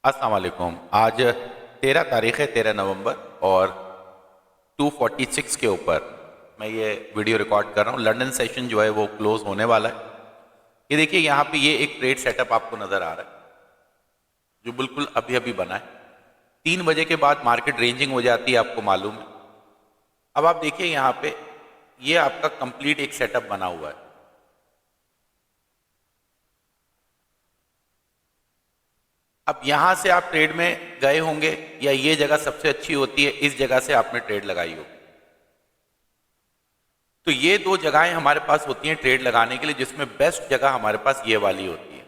अस्सलाम वालेकुम। आज 13 तारीख़ है, 13 नवंबर, और 246 के ऊपर मैं ये वीडियो रिकॉर्ड कर रहा हूँ। लंदन सेशन जो है वो क्लोज होने वाला है। ये देखिए, यहाँ पे ये एक ट्रेड सेटअप आपको नज़र आ रहा है जो बिल्कुल अभी अभी बना है। 3 बजे के बाद मार्केट रेंजिंग हो जाती है, आपको मालूम है। अब आप देखिए यहाँ पे ये आपका कंप्लीट एक सेटअप बना हुआ है। अब यहां से आप ट्रेड में गए होंगे, या ये जगह सबसे अच्छी होती है, इस जगह से आपने ट्रेड लगाई होगी। तो ये दो जगहें हमारे पास होती हैं ट्रेड लगाने के लिए, जिसमें बेस्ट जगह हमारे पास ये वाली होती है,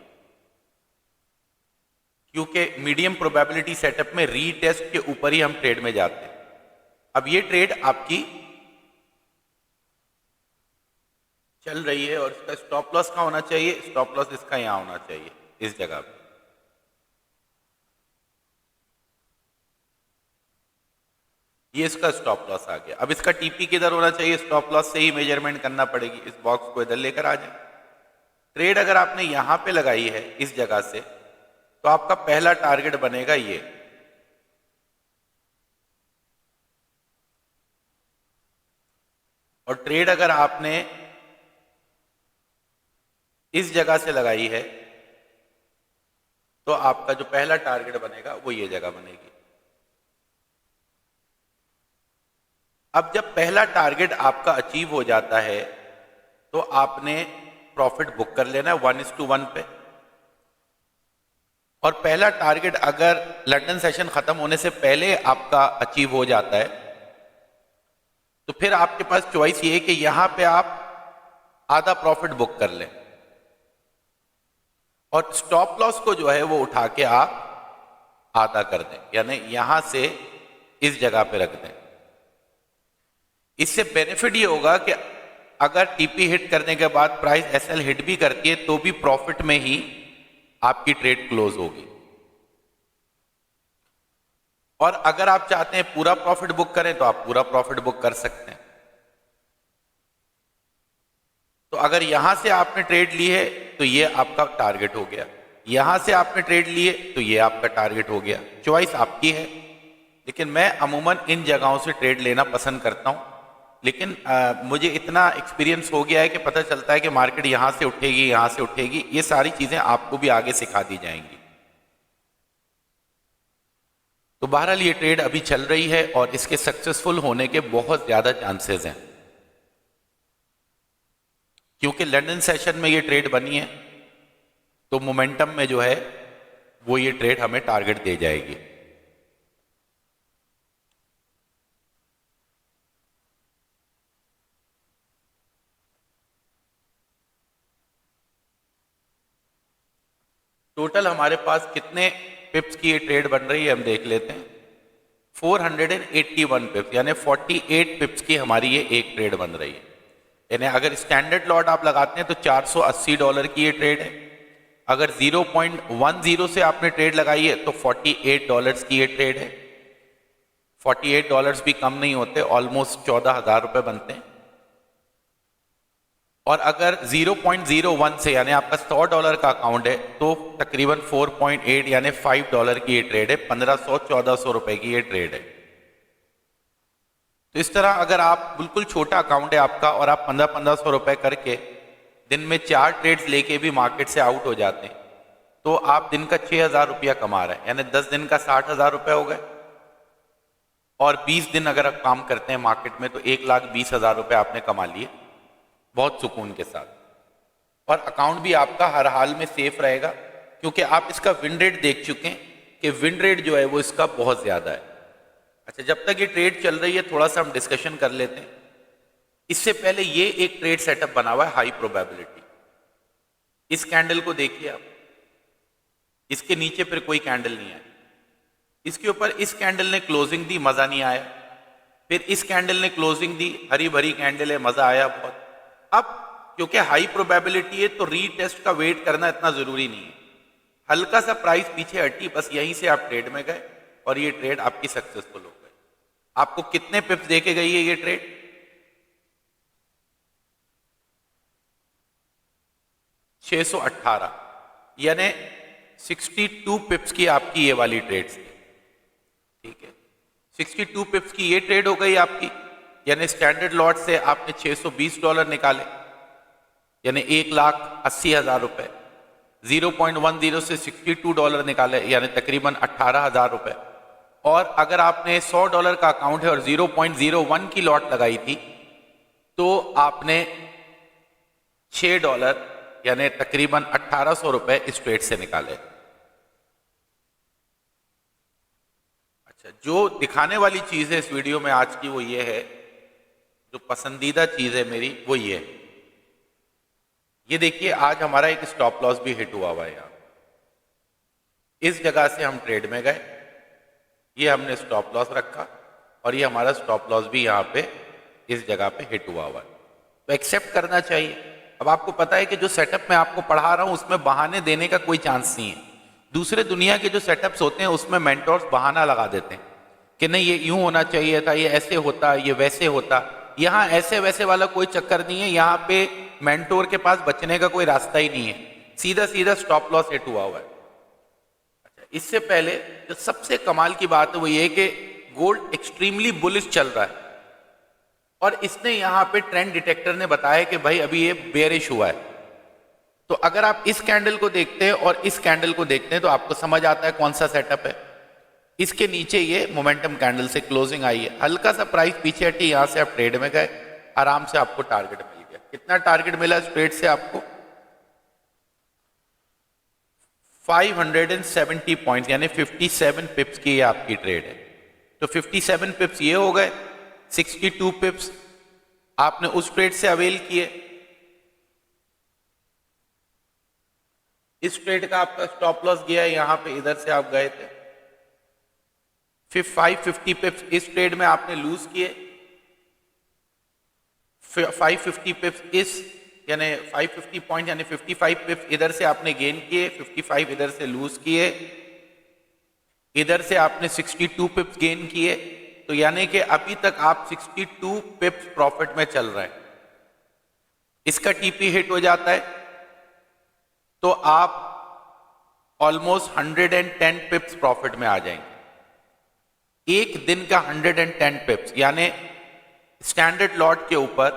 क्योंकि मीडियम प्रोबेबिलिटी सेटअप में रीटेस्ट के ऊपर ही हम ट्रेड में जाते हैं। अब ये ट्रेड आपकी चल रही है और इसका स्टॉप लॉस कहां होना चाहिए? स्टॉप लॉस इसका यहां होना चाहिए, इस जगह पे। ये इसका स्टॉप लॉस आ गया। अब इसका टीपी किधर होना चाहिए? स्टॉप लॉस से ही मेजरमेंट करना पड़ेगी। इस बॉक्स को इधर लेकर आ जाए। ट्रेड अगर आपने यहां पे लगाई है इस जगह से, तो आपका पहला टारगेट बनेगा ये, और ट्रेड अगर आपने इस जगह से लगाई है तो आपका जो पहला टारगेट बनेगा वो ये जगह बनेगी। अब जब पहला टारगेट आपका अचीव हो जाता है तो आपने प्रॉफिट बुक कर लेना है 1:1 पे। और पहला टारगेट अगर लंदन सेशन खत्म होने से पहले आपका अचीव हो जाता है तो फिर आपके पास चॉइस ये है कि यहां पे आप आधा प्रॉफिट बुक कर लें और स्टॉप लॉस को जो है वो उठा के आप आधा कर दें, यानी यहां से इस जगह पे रख दें। इससे बेनिफिट ये होगा कि अगर टीपी हिट करने के बाद प्राइस एसएल हिट भी करती है तो भी प्रॉफिट में ही आपकी ट्रेड क्लोज होगी। और अगर आप चाहते हैं पूरा प्रॉफिट बुक करें तो आप पूरा प्रॉफिट बुक कर सकते हैं। तो अगर यहां से आपने ट्रेड ली है तो ये आपका टारगेट हो गया, यहां से आपने ट्रेड लिए तो ये आपका टारगेट हो गया। चॉइस आपकी है, लेकिन मैं अमूमन इन जगहों से ट्रेड लेना पसंद करता हूं। लेकिन मुझे इतना एक्सपीरियंस हो गया है कि पता चलता है कि मार्केट यहां से उठेगी, यहां से उठेगी। ये सारी चीजें आपको भी आगे सिखा दी जाएंगी। तो बहरहाल ये ट्रेड अभी चल रही है और इसके सक्सेसफुल होने के बहुत ज्यादा चांसेस हैं, क्योंकि लंदन सेशन में ये ट्रेड बनी है तो मोमेंटम में जो है वो ये ट्रेड हमें टारगेट दे जाएगी। टोटल हमारे पास कितने पिप्स की ये ट्रेड बन रही है हम देख लेते हैं। 481 पिप्स, यानी 48 पिप्स की हमारी ये एक ट्रेड बन रही है। यानी अगर स्टैंडर्ड लॉट आप लगाते हैं तो $480 की ये ट्रेड है। अगर 0.10 से आपने ट्रेड लगाई है तो $48 की ये ट्रेड है। $48 भी कम नहीं होते, ऑलमोस्ट 14,000 रुपए बनते हैं। और अगर 0.01 से, यानी आपका $100 का अकाउंट है, तो तकरीबन 4.8 यानी $5 की ये ट्रेड है। 1500-1400 रुपए की ये ट्रेड है। तो इस तरह अगर आप बिल्कुल छोटा अकाउंट है आपका और आप 1500 रुपए करके दिन में 4 ट्रेड्स लेके भी मार्केट से आउट हो जाते हैं तो आप दिन का 6,000 रुपया कमा रहे हैं, यानी 10 दिन का 60,000 रुपए हो गए। और 20 दिन अगर आप काम करते हैं मार्केट में तो 1,20,000 रुपए आपने कमा लिए बहुत सुकून के साथ। और अकाउंट भी आपका हर हाल में सेफ रहेगा, क्योंकि आप इसका विन रेट देख चुके हैं कि विन रेट जो है वो इसका बहुत ज्यादा है। अच्छा, जब तक ये ट्रेड चल रही है थोड़ा सा हम डिस्कशन कर लेते हैं। इससे पहले ये एक ट्रेड सेटअप बना हुआ है हाई प्रोबेबिलिटी। इस कैंडल को देखिए आप, इसके नीचे फिर कोई कैंडल नहीं है। इसके ऊपर इस कैंडल ने क्लोजिंग दी, मजा नहीं आया। फिर इस कैंडल ने क्लोजिंग दी, हरी भरी कैंडल है, मजा आया बहुत। अब क्योंकि हाई प्रोबेबिलिटी है तो रीटेस्ट का वेट करना इतना जरूरी नहीं है। हल्का सा प्राइस पीछे हटी, बस यहीं से आप ट्रेड में गए और ये ट्रेड आपकी सक्सेसफुल हो गई। आपको कितने पिप्स देके गई है ये ट्रेड? 618, यानी 62 पिप्स की आपकी ये वाली ट्रेड्स थी, ठीक है। 62 पिप्स की ये ट्रेड हो गई आपकी, यानी स्टैंडर्ड लॉट से आपने $620 निकाले, यानी 1,80,000 रुपए। 0.10 से $62 निकाले, यानी तकरीबन 18,000 रुपए। और अगर आपने $100 का अकाउंट है और 0.01 की लॉट लगाई थी, तो आपने $6 यानी तकरीबन 1800 रुपए इस ट्रेड से निकाले। अच्छा, जो दिखाने वाली चीज है इस वीडियो में आज की वो ये है, जो पसंदीदा चीज है मेरी वो ये है। ये देखिए, आज हमारा एक स्टॉप लॉस भी हिट हुआ है। यहाँ इस जगह से हम ट्रेड में गए, ये हमने स्टॉप लॉस रखा और ये हमारा स्टॉप लॉस भी यहाँ पे इस जगह पे हिट हुआ है, तो एक्सेप्ट करना चाहिए। अब आपको पता है कि जो सेटअप मैं आपको पढ़ा रहा हूं उसमें बहाने देने का कोई चांस नहीं है। दूसरे दुनिया के जो सेटअप्स होते हैं उसमें मेंटोर्स बहाना लगा देते हैं कि नहीं ये यूं होना चाहिए था, ये ऐसे होता, ये वैसे होता। यहाँ ऐसे वैसे वाला कोई चक्कर नहीं है, यहाँ पे मेंटोर के पास बचने का कोई रास्ता ही नहीं है, सीधा सीधा स्टॉप लॉस हिट हुआ है। अच्छा, इससे पहले जो सबसे कमाल की बात है वो ये कि गोल्ड एक्सट्रीमली बुलिश चल रहा है और इसने यहां पे ट्रेंड डिटेक्टर ने बताया कि भाई अभी ये बेयरिश हुआ है। तो अगर आप इस कैंडल को देखते हैं और इस कैंडल को देखते हैं तो आपको समझ आता है कौन सा सेटअप है। इसके नीचे ये मोमेंटम कैंडल से क्लोजिंग आई है, हल्का सा प्राइस पीछे हटी, यहां से आप ट्रेड में गए, आराम से आपको टारगेट मिल गया। कितना टारगेट मिला इस ट्रेड से आपको? 570 पॉइंट, यानी 57 पिप्स की ये आपकी ट्रेड है। तो 57 पिप्स ये हो गए, 62 पिप्स आपने उस ट्रेड से अवेल किए। इस ट्रेड का आपका स्टॉप लॉस गया है, यहां पे इधर से आप गए थे। फिर 550 पिप्स इस ट्रेड में आपने लूज किए, 550 पिप्स इस यानी 550 पॉइंट यानी 55 पिप्स इधर से आपने गेन किए, 55 इधर से लूज किए, इधर से आपने 62 पिप्स गेन किए। तो यानी कि अभी तक आप 62 पिप्स प्रॉफिट में चल रहे हैं। इसका टीपी हिट हो जाता है तो आप ऑलमोस्ट 110 पिप्स प्रॉफिट में आ जाएंगे। एक दिन का 110 पिप्स यानी स्टैंडर्ड लॉट के ऊपर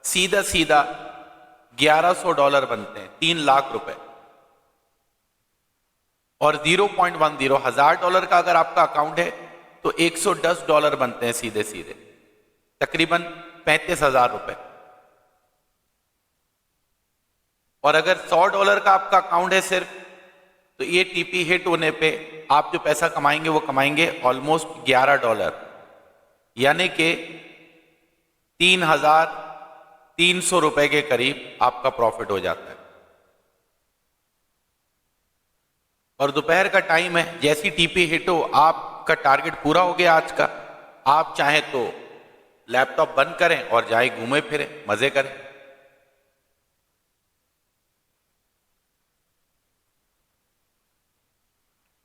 सीधा सीधा $1100 बनते हैं, 3 लाख रुपए। और 0.10 $1000 का अगर आपका अकाउंट है तो $110 बनते हैं सीधे सीधे, तकरीबन 35,000 रुपए। और अगर $100 का आपका अकाउंट है सिर्फ, तो ये टीपी हिट होने पे आप जो पैसा कमाएंगे वो कमाएंगे ऑलमोस्ट $11, यानी कि 3,300 रुपए के करीब आपका प्रॉफिट हो जाता है। और दोपहर का टाइम है, जैसी टीपी हिट हो आपका टारगेट पूरा हो गया आज का। आप चाहें तो लैपटॉप बंद करें और जाए घूमे फिरें, मजे करें।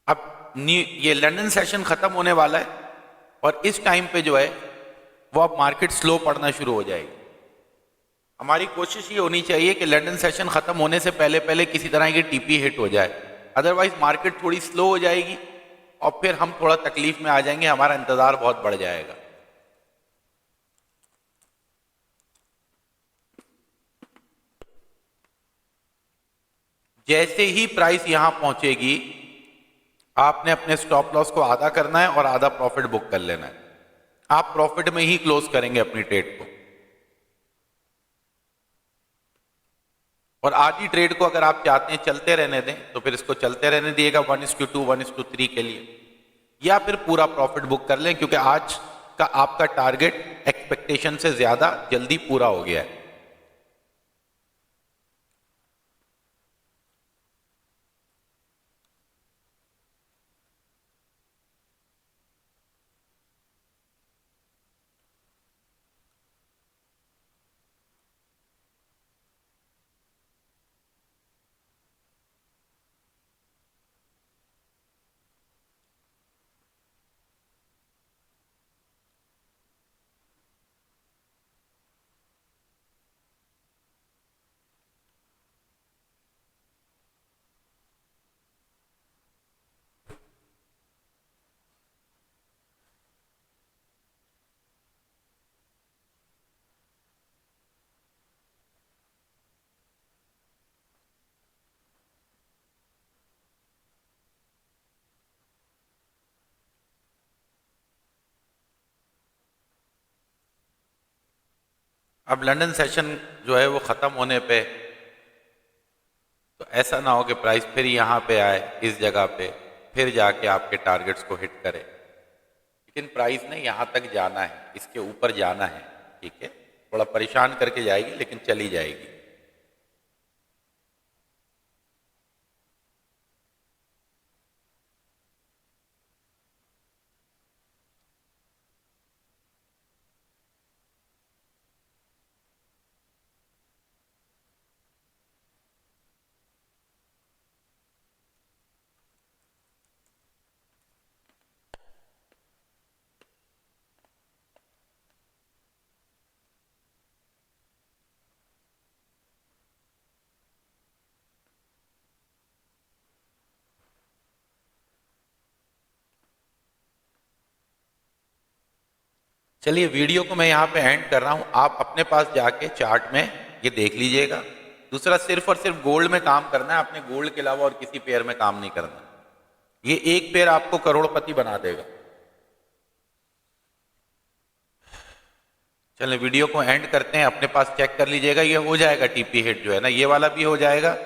अब ये लंदन सेशन खत्म होने वाला है और इस टाइम पे जो है वो अब मार्केट स्लो पड़ना शुरू हो जाएगी। हमारी कोशिश ये होनी चाहिए कि लंदन सेशन खत्म होने से पहले पहले किसी तरह की टीपी हिट हो जाए, अदरवाइज मार्केट थोड़ी स्लो हो जाएगी और फिर हम थोड़ा तकलीफ में आ जाएंगे, हमारा इंतजार बहुत बढ़ जाएगा। जैसे ही प्राइस यहां पहुंचेगी आपने अपने स्टॉप लॉस को आधा करना है और आधा प्रॉफिट बुक कर लेना है। आप प्रॉफिट में ही क्लोज करेंगे अपनी ट्रेड को। और आधी ट्रेड को अगर आप चाहते हैं चलते रहने दें तो फिर इसको चलते रहने दिएगा 1:2 1:3 के लिए, या फिर पूरा प्रॉफिट बुक कर लें, क्योंकि आज का आपका टारगेट एक्सपेक्टेशन से ज्यादा जल्दी पूरा हो गया है। अब लंदन सेशन जो है वो ख़त्म होने पे तो ऐसा ना हो कि प्राइस फिर यहाँ पे आए इस जगह पे, फिर जाके आपके टारगेट्स को हिट करे। लेकिन प्राइस ने यहाँ तक जाना है, इसके ऊपर जाना है, ठीक है। थोड़ा परेशान करके जाएगी लेकिन चली जाएगी। चलिए वीडियो को मैं यहाँ पे एंड कर रहा हूँ। आप अपने पास जाके चार्ट में ये देख लीजिएगा। दूसरा, सिर्फ और सिर्फ गोल्ड में काम करना है, आपने गोल्ड के अलावा और किसी पेयर में काम नहीं करना। ये एक पेयर आपको करोड़पति बना देगा। चलिए वीडियो को एंड करते हैं। अपने पास चेक कर लीजिएगा, ये हो जाएगा टीपी हिट जो है ना, ये वाला भी हो जाएगा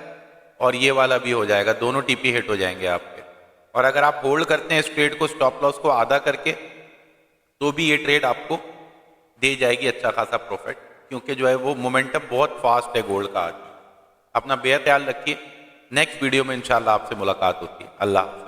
और ये वाला भी हो जाएगा, दोनों टीपी हिट हो जाएंगे आपके। और अगर आप होल्ड करते हैं इस ट्रेड को स्टॉप लॉस को आधा करके, तो भी ये ट्रेड आपको दे जाएगी अच्छा खासा प्रॉफिट, क्योंकि जो है वो मोमेंटम बहुत फास्ट है गोल्ड का आज। अपना बेहद ख्याल रखिए। नेक्स्ट वीडियो में इंशाल्लाह आपसे मुलाकात होती है। अल्लाह।